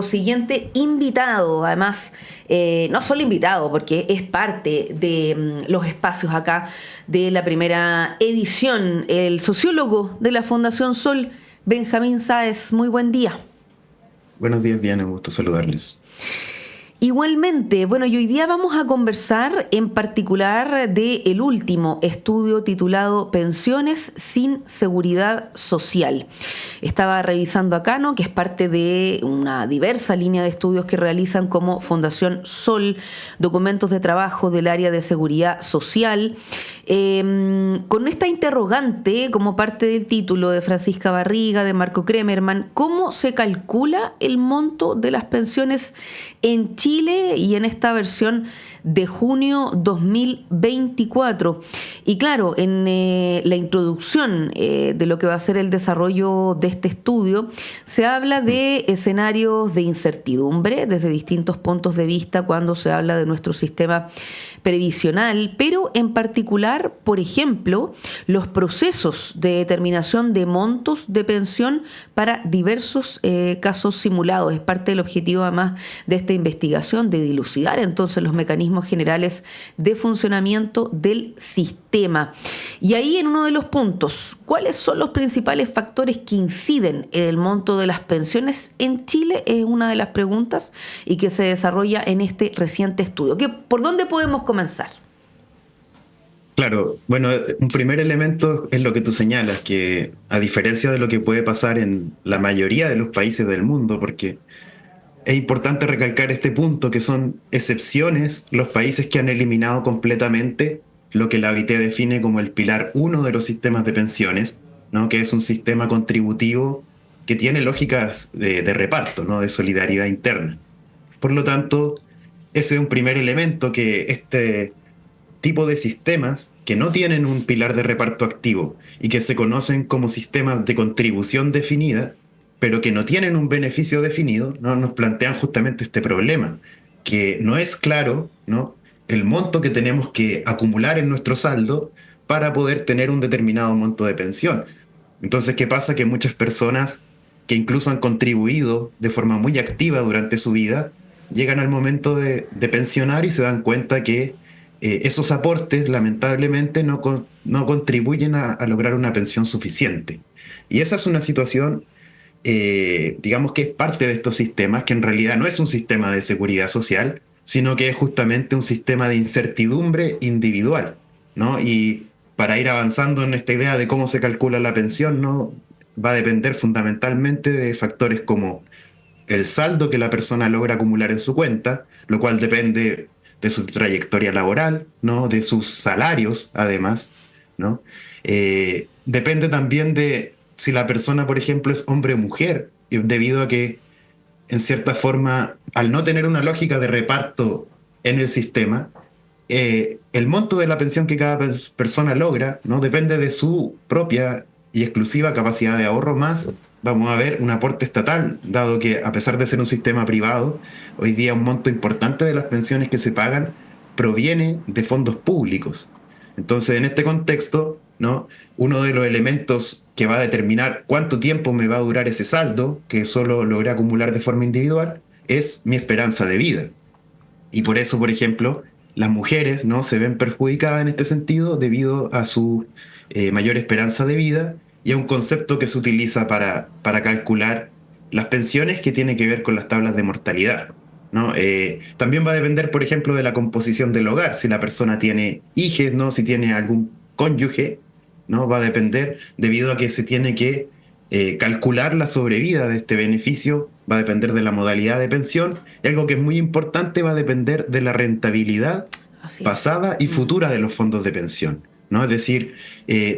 Siguiente invitado, además, no solo invitado, porque es parte de los espacios acá de la primera edición, el sociólogo de la Fundación Sol, Benjamín Sáez. Muy buen día. Buenos días, Diana, un gusto saludarles. Igualmente, bueno, y hoy día vamos a conversar en particular de el último estudio titulado Pensiones sin seguridad social. Estaba revisando acá, ¿no?, que es parte de una diversa línea de estudios que realizan como Fundación Sol, documentos de trabajo del área de seguridad social. Con esta interrogante, como parte del título de Francisca Barriga, de Marco Kremerman, ¿cómo se calcula el monto de las pensiones en Chile y en esta versión de junio 2024? Y claro, en la introducción de lo que va a ser el desarrollo de este estudio, se habla de escenarios de incertidumbre desde distintos puntos de vista cuando se habla de nuestro sistema previsional, pero en particular, por ejemplo, los procesos de determinación de montos de pensión para diversos casos simulados. Es parte del objetivo, además, de esta investigación, de dilucidar entonces los mecanismos generales de funcionamiento del sistema. Y ahí, en uno de los puntos, ¿cuáles son los principales factores que inciden en el monto de las pensiones en Chile? Es una de las preguntas y que se desarrolla en este reciente estudio. ¿Por dónde podemos comenzar? Claro, bueno, un primer elemento es lo que tú señalas, que a diferencia de lo que puede pasar en la mayoría de los países del mundo, porque es importante recalcar este punto, que son excepciones los países que han eliminado completamente lo que la OIT define como el pilar uno de los sistemas de pensiones, ¿no?, que es un sistema contributivo que tiene lógicas de reparto, ¿no?, de solidaridad interna. Por lo tanto, ese es un primer elemento, que este tipo de sistemas que no tienen un pilar de reparto activo y que se conocen como sistemas de contribución definida, pero que no tienen un beneficio definido, ¿no?, nos plantean justamente este problema, que no es claro, ¿no?, el monto que tenemos que acumular en nuestro saldo para poder tener un determinado monto de pensión. Entonces, ¿qué pasa? Que muchas personas que incluso han contribuido de forma muy activa durante su vida, llegan al momento de pensionar y se dan cuenta que esos aportes lamentablemente no contribuyen a lograr una pensión suficiente. Y esa es una situación, digamos, que es parte de estos sistemas, que en realidad no es un sistema de seguridad social, sino que es justamente un sistema de incertidumbre individual, ¿no? Y para ir avanzando en esta idea de cómo se calcula la pensión, ¿no?, va a depender fundamentalmente de factores como el saldo que la persona logra acumular en su cuenta, lo cual depende de su trayectoria laboral, ¿no?, de sus salarios, además, ¿no? Depende también de si la persona, por ejemplo, es hombre o mujer, debido a que, en cierta forma, al no tener una lógica de reparto en el sistema, el monto de la pensión que cada persona logra, ¿no?, depende de su propia y exclusiva capacidad de ahorro, más vamos a ver un aporte estatal, dado que, a pesar de ser un sistema privado, hoy día un monto importante de las pensiones que se pagan proviene de fondos públicos. Entonces, en este contexto, ¿no?, uno de los elementos que va a determinar cuánto tiempo me va a durar ese saldo, que solo logré acumular de forma individual, es mi esperanza de vida. Y por eso, por ejemplo, las mujeres, ¿no?, se ven perjudicadas en este sentido debido a su mayor esperanza de vida, y a un concepto que se utiliza para calcular las pensiones, que tiene que ver con las tablas de mortalidad, ¿no? También va a depender, por ejemplo, de la composición del hogar, si la persona tiene hijos, ¿no?, si tiene algún cónyuge, ¿no?, va a depender, debido a que se tiene que calcular la sobrevida de este beneficio, va a depender de la modalidad de pensión, y algo que es muy importante, va a depender de la rentabilidad Así es. pasada y futura de los fondos de pensión, ¿no? Es decir,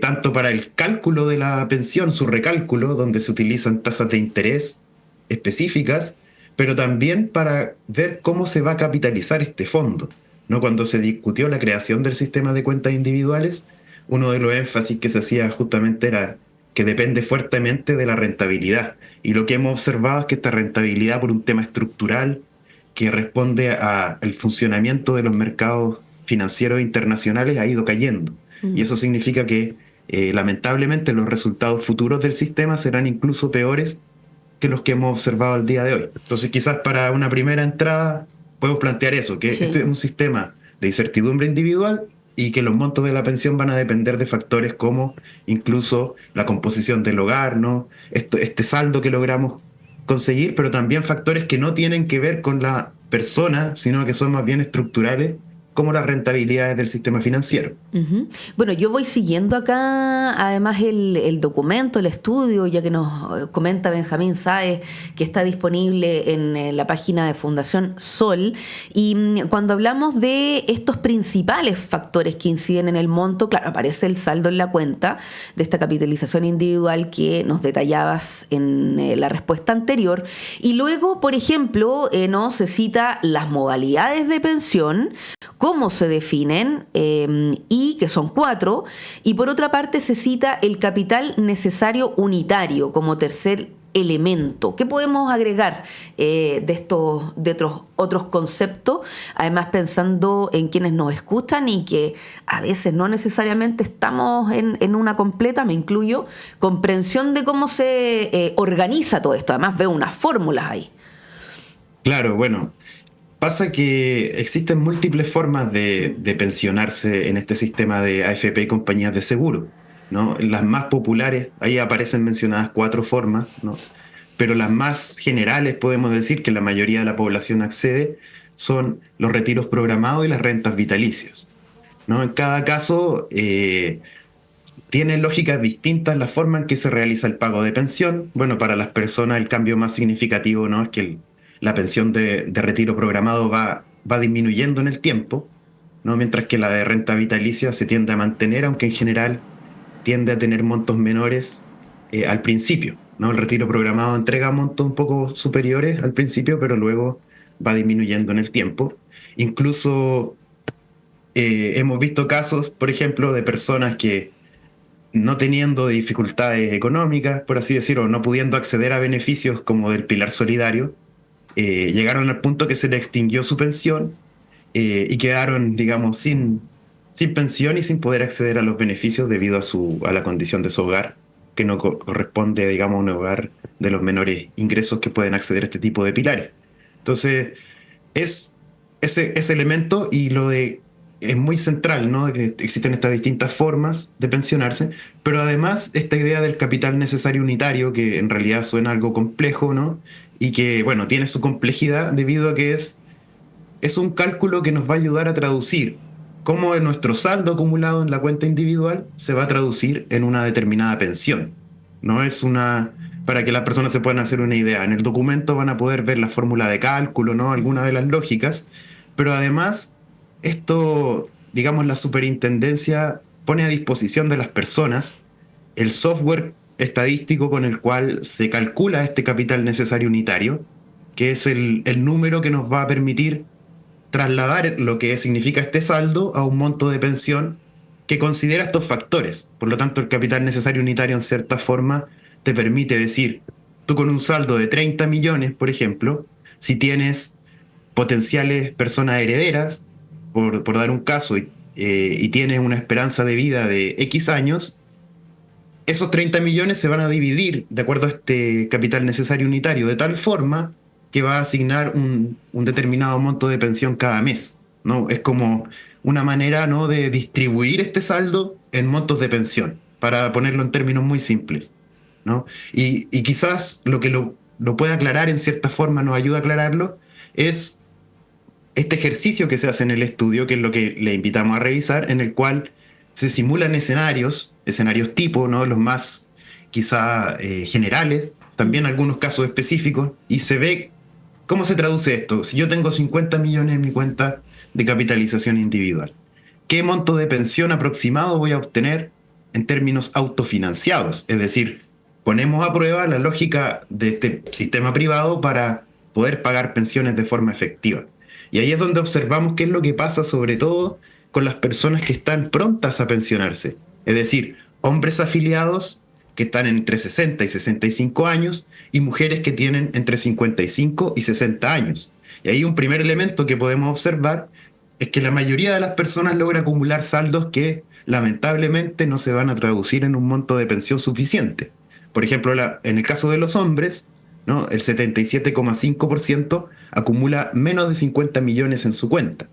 tanto para el cálculo de la pensión, su recálculo, donde se utilizan tasas de interés específicas, pero también para ver cómo se va a capitalizar este fondo, ¿no? Cuando se discutió la creación del sistema de cuentas individuales, uno de los énfasis que se hacía justamente era que depende fuertemente de la rentabilidad. Y lo que hemos observado es que esta rentabilidad, por un tema estructural que responde al funcionamiento de los mercados financieros internacionales, ha ido cayendo. Y eso significa que lamentablemente los resultados futuros del sistema serán incluso peores que los que hemos observado el día de hoy. Entonces, quizás para una primera entrada podemos plantear eso, que Sí. este es un sistema de incertidumbre individual y que los montos de la pensión van a depender de factores como incluso la composición del hogar, ¿no? Este saldo que logramos conseguir, pero también factores que no tienen que ver con la persona, sino que son más bien estructurales, como las rentabilidades del sistema financiero. Ujú. Bueno, yo voy siguiendo acá, además, el documento, el estudio, ya que nos comenta Benjamín Sáez, que está disponible en la página de Fundación Sol. Y cuando hablamos de estos principales factores que inciden en el monto, claro, aparece el saldo en la cuenta de esta capitalización individual que nos detallabas en la respuesta anterior. Y luego, por ejemplo, no se cita las modalidades de pensión, cómo se definen, y que son 4, y por otra parte se cita el capital necesario unitario como tercer elemento. ¿Qué podemos agregar de otros conceptos? Además, pensando en quienes nos escuchan y que a veces no necesariamente estamos en una completa, me incluyo, comprensión de cómo se organiza todo esto. Además, veo unas fórmulas ahí. Claro, bueno, pasa que existen múltiples formas de pensionarse en este sistema de AFP y compañías de seguro, ¿no? Las más populares, ahí aparecen mencionadas 4 formas, ¿no? Pero las más generales, podemos decir que la mayoría de la población accede, son los retiros programados y las rentas vitalicias, ¿no? En cada caso, tienen lógicas distintas la forma en que se realiza el pago de pensión. Bueno, para las personas el cambio más significativo, ¿no? Es que la pensión de retiro programado va disminuyendo en el tiempo, ¿no? Mientras que la de renta vitalicia se tiende a mantener, aunque en general tiende a tener montos menores al principio, ¿no? El retiro programado entrega montos un poco superiores al principio, pero luego va disminuyendo en el tiempo. Incluso hemos visto casos, por ejemplo, de personas que no teniendo dificultades económicas, por así decirlo, no pudiendo acceder a beneficios como del pilar solidario, llegaron al punto que se le extinguió su pensión y quedaron, digamos, sin pensión y sin poder acceder a los beneficios debido a la condición de su hogar, que no corresponde, digamos, a un hogar de los menores ingresos que pueden acceder a este tipo de pilares. Entonces, es ese elemento y es muy central, ¿no? Que existen estas distintas formas de pensionarse, pero además esta idea del capital necesario unitario, que en realidad suena algo complejo, ¿no? Y que, bueno, tiene su complejidad debido a que es un cálculo que nos va a ayudar a traducir cómo nuestro saldo acumulado en la cuenta individual se va a traducir en una determinada pensión. No es para que las personas se puedan hacer una idea. En el documento van a poder ver la fórmula de cálculo, ¿no? Algunas de las lógicas, pero además esto, digamos, la superintendencia pone a disposición de las personas el software estadístico con el cual se calcula este capital necesario unitario, que es el número que nos va a permitir trasladar lo que significa este saldo a un monto de pensión que considera estos factores. Por lo tanto, el capital necesario unitario, en cierta forma, te permite decir, tú con un saldo de 30 millones, por ejemplo, si tienes potenciales personas herederas, por dar un caso, y tienes una esperanza de vida de X años, esos 30 millones se van a dividir de acuerdo a este capital necesario unitario, de tal forma que va a asignar un determinado monto de pensión cada mes, ¿no? Es como una manera, ¿no?, de distribuir este saldo en montos de pensión, para ponerlo en términos muy simples, ¿no? Y quizás lo que lo puede aclarar, en cierta forma nos ayuda a aclararlo, es este ejercicio que se hace en el estudio, que es lo que le invitamos a revisar, en el cual se simulan escenarios tipo, ¿no?, los más quizá generales, también algunos casos específicos, y se ve cómo se traduce esto. Si yo tengo 50 millones en mi cuenta de capitalización individual, ¿qué monto de pensión aproximado voy a obtener en términos autofinanciados? Es decir, ponemos a prueba la lógica de este sistema privado para poder pagar pensiones de forma efectiva. Y ahí es donde observamos qué es lo que pasa, sobre todo con las personas que están prontas a pensionarse. Es decir, hombres afiliados que están entre 60 y 65 años y mujeres que tienen entre 55 y 60 años. Y ahí un primer elemento que podemos observar es que la mayoría de las personas logra acumular saldos que lamentablemente no se van a traducir en un monto de pensión suficiente. Por ejemplo, en el caso de los hombres, ¿no? El 77,5% acumula menos de 50 millones en su cuenta.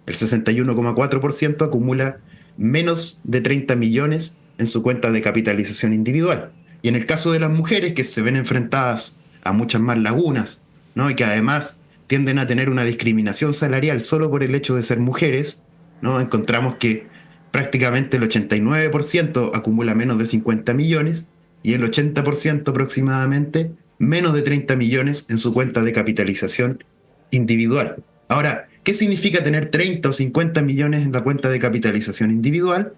El 61,4% acumula menos de 30 millones en su cuenta de capitalización individual. Y en el caso de las mujeres, que se ven enfrentadas a muchas más lagunas, ¿no? Y que además tienden a tener una discriminación salarial solo por el hecho de ser mujeres, ¿no? Encontramos que prácticamente el 89% acumula menos de 50 millones y el 80% aproximadamente menos de 30 millones en su cuenta de capitalización individual. Ahora, ¿qué significa tener 30 o 50 millones en la cuenta de capitalización individual?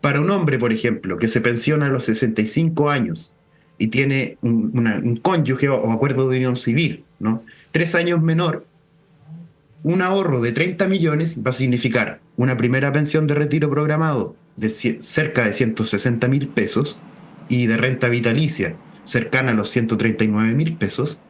Para un hombre, por ejemplo, que se pensiona a los 65 años y tiene un cónyuge o acuerdo de unión civil, ¿no? 3 años menor, un ahorro de 30 millones va a significar una primera pensión de retiro programado de cerca de 160.000 pesos y de renta vitalicia cercana a los 139.000 pesos.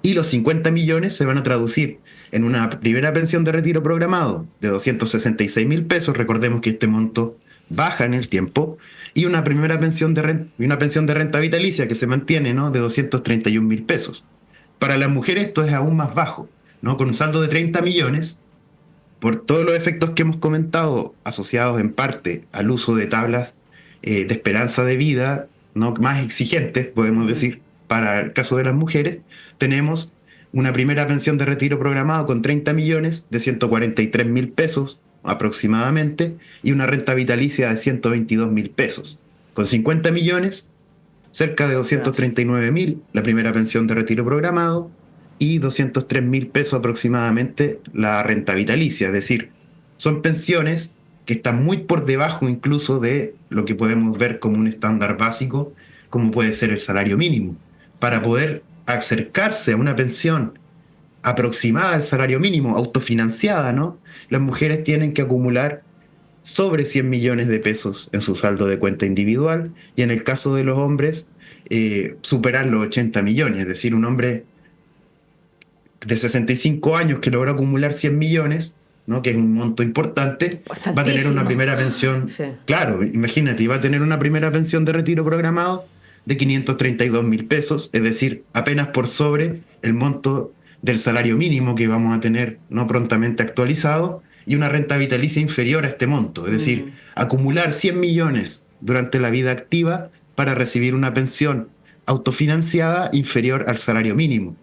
Y los 50 millones se van a traducir en una primera pensión de retiro programado de 266.000 pesos. Recordemos que este monto baja en el tiempo. Y una primera pensión de renta vitalicia que se mantiene, ¿no? De 231.000 pesos. Para las mujeres esto es aún más bajo, ¿no? Con un saldo de 30 millones, por todos los efectos que hemos comentado, asociados en parte al uso de tablas de esperanza de vida, ¿no? Más exigentes, podemos decir, para el caso de las mujeres, tenemos una primera pensión de retiro programado con 30 millones de 143.000 pesos aproximadamente y una renta vitalicia de 122.000 pesos. Con 50 millones, cerca de 239.000 la primera pensión de retiro programado y 203.000 pesos aproximadamente la renta vitalicia. Es decir, son pensiones que están muy por debajo incluso de lo que podemos ver como un estándar básico, como puede ser el salario mínimo. Para poder acercarse a una pensión aproximada al salario mínimo, autofinanciada, ¿no? Las mujeres tienen que acumular sobre 100 millones de pesos en su saldo de cuenta individual y en el caso de los hombres, superar los 80 millones. Es decir, un hombre de 65 años que logró acumular 100 millones, ¿no? Que es un monto importante, va a tener una primera pensión, sí. Claro, imagínate, va a tener una primera pensión de retiro programado de 532.000 pesos, es decir, apenas por sobre el monto del salario mínimo que vamos a tener no prontamente actualizado, y una renta vitalicia inferior a este monto, es decir, acumular 100 millones durante la vida activa para recibir una pensión autofinanciada inferior al salario mínimo.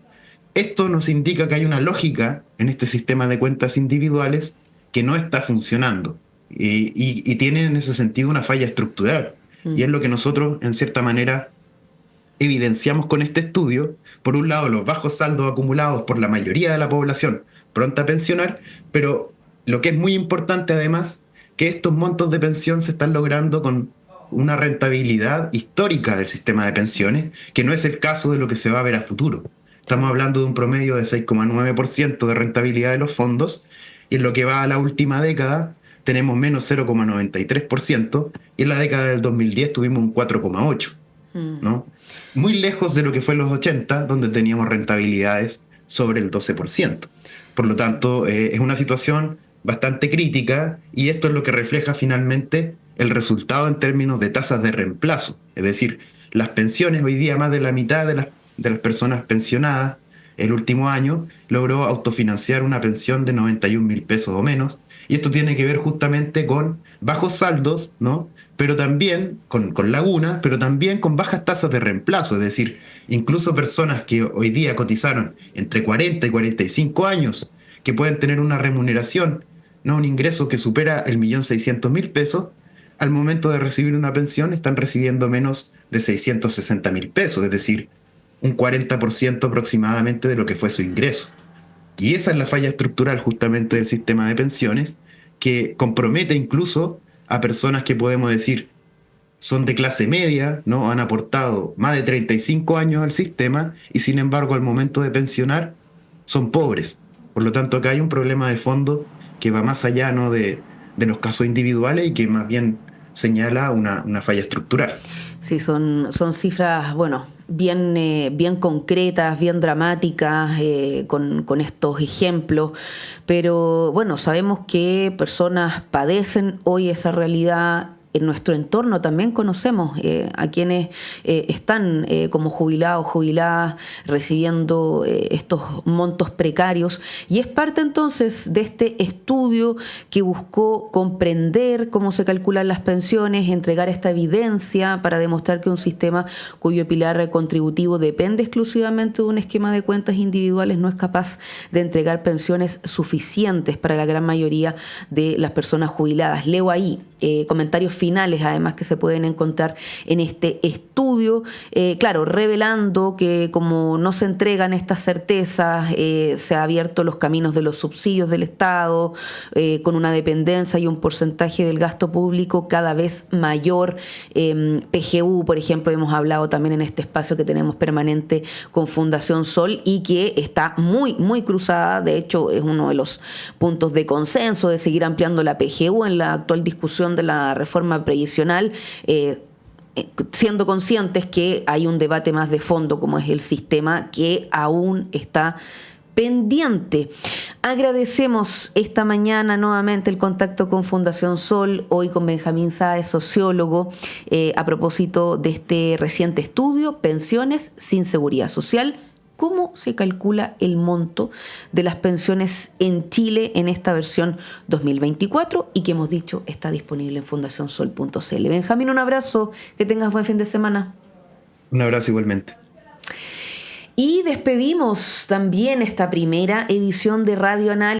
Esto nos indica que hay una lógica en este sistema de cuentas individuales que no está funcionando y tiene en ese sentido una falla estructural. Y es lo que nosotros, en cierta manera, evidenciamos con este estudio. Por un lado, los bajos saldos acumulados por la mayoría de la población pronta a pensionar, pero lo que es muy importante además, que estos montos de pensión se están logrando con una rentabilidad histórica del sistema de pensiones, que no es el caso de lo que se va a ver a futuro. Estamos hablando de un promedio de 6,9% de rentabilidad de los fondos, y en lo que va a la última década tenemos menos 0,93%, y en la década del 2010 tuvimos un 4,8%, ¿no? Muy lejos de lo que fue en los 80, donde teníamos rentabilidades sobre el 12%. Por lo tanto, es una situación bastante crítica, y esto es lo que refleja finalmente el resultado en términos de tasas de reemplazo. Es decir, las pensiones hoy día, más de la mitad de las personas pensionadas el último año logró autofinanciar una pensión de 91.000 pesos o menos, y esto tiene que ver justamente con bajos saldos, ¿no? Pero también con lagunas, pero también con bajas tasas de reemplazo. Es decir, incluso personas que hoy día cotizaron entre 40 y 45 años, que pueden tener una remuneración, ¿no? Un ingreso que supera el 1.600.000 pesos, al momento de recibir una pensión están recibiendo menos de 660.000 pesos, es decir, un 40% aproximadamente de lo que fue su ingreso. Y esa es la falla estructural justamente del sistema de pensiones, que compromete incluso a personas que podemos decir son de clase media, ¿no? Han aportado más de 35 años al sistema y sin embargo al momento de pensionar son pobres. Por lo tanto, acá hay un problema de fondo que va más allá, ¿no? de los casos individuales y que más bien señala una falla estructural. Sí, son cifras, bueno, bien concretas, bien dramáticas, con estos ejemplos, pero bueno, sabemos que personas padecen hoy esa realidad. en nuestro entorno también conocemos a quienes están como jubilados, jubiladas, recibiendo estos montos precarios, y es parte entonces de este estudio que buscó comprender cómo se calculan las pensiones, entregar esta evidencia para demostrar que un sistema cuyo pilar contributivo depende exclusivamente de un esquema de cuentas individuales no es capaz de entregar pensiones suficientes para la gran mayoría de las personas jubiladas. Leo ahí comentarios finales, además, que se pueden encontrar en este estudio, claro, revelando que como no se entregan estas certezas, se han abierto los caminos de los subsidios del Estado, con una dependencia y un porcentaje del gasto público cada vez mayor. PGU, por ejemplo, hemos hablado también en este espacio que tenemos permanente con Fundación Sol y que está muy, muy cruzada. De hecho, es uno de los puntos de consenso de seguir ampliando la PGU en la actual discusión de la reforma previsional, siendo conscientes que hay un debate más de fondo, como es el sistema, que aún está pendiente. Agradecemos esta mañana nuevamente el contacto con Fundación Sol, hoy con Benjamín Sáez, sociólogo, a propósito de este reciente estudio, Pensiones sin Seguridad Social. ¿Cómo se calcula el monto de las pensiones en Chile en esta versión 2024? Y que hemos dicho está disponible en fundacionsol.cl. Benjamín, un abrazo, que tengas buen fin de semana. Un abrazo igualmente. Y despedimos también esta primera edición de Radio Análisis.